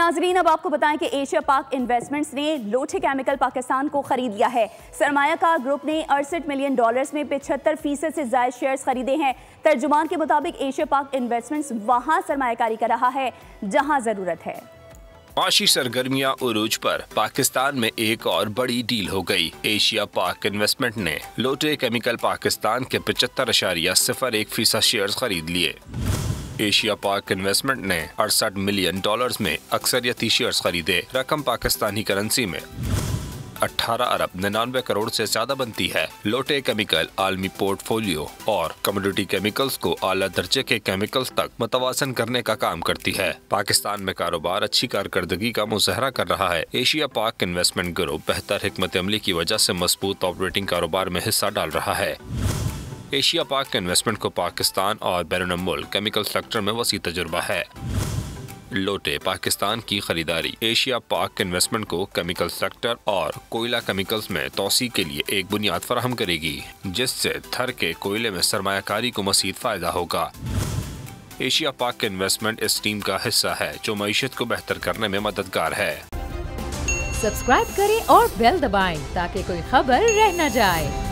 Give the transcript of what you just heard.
नाजरीन, अब आपको बताएं कि एशिया पाक इन्वेस्टमेंट्स ने लोटे केमिकल पाकिस्तान को खरीद लिया है। सरमायाकार ग्रुप ने $68 मिलियन में 75% से ज्यादा शेयर्स खरीदे हैं। तर्जुमान के मुताबिक एशिया पाक इन्वेस्टमेंट्स वहां सरमायाकारी कर रहा है जहां जरूरत है। माशी सरगर्मियां उरूज पर पाकिस्तान में एक और बड़ी डील हो गई। एशिया पाक इन्वेस्टमेंट ने लोटे केमिकल पाकिस्तान के 75.01% शेयर्स खरीद लिए। एशिया पाक इन्वेस्टमेंट ने $68 मिलियन में अक्सरियती शेयर्स खरीदे। रकम पाकिस्तानी करेंसी में 18 अरब 99 करोड़ से ज्यादा बनती है। लोटे केमिकल आलमी पोर्टफोलियो और कमोडिटी केमिकल्स को आला दर्जे के केमिकल्स तक मुतवाजन करने का काम करती है। पाकिस्तान में कारोबार अच्छी कारकर्दगी का मुजाहरा कर रहा है। एशिया पाक इन्वेस्टमेंट ग्रुप बेहतर हिकमत अमली की वजह से मजबूत ऑपरेटिंग कारोबार में हिस्सा डाल रहा है। एशिया पाक इन्वेस्टमेंट को पाकिस्तान और बैरून मुल्क केमिकल सेक्टर में वसी तजुर्बा है। लोटे पाकिस्तान की खरीदारी एशिया पाक इन्वेस्टमेंट को केमिकल सेक्टर और कोयला केमिकल्स में तोसी के लिए एक बुनियाद फराहम करेगी, जिससे थर के कोयले में सरमायाकारी को मज़ीद फायदा होगा। एशिया पाक इन्वेस्टमेंट इस टीम का हिस्सा है जो मईशत को बेहतर करने में मददगार है। सब्सक्राइब करें और बेल दबाएं ताकि कोई खबर रह न जाए।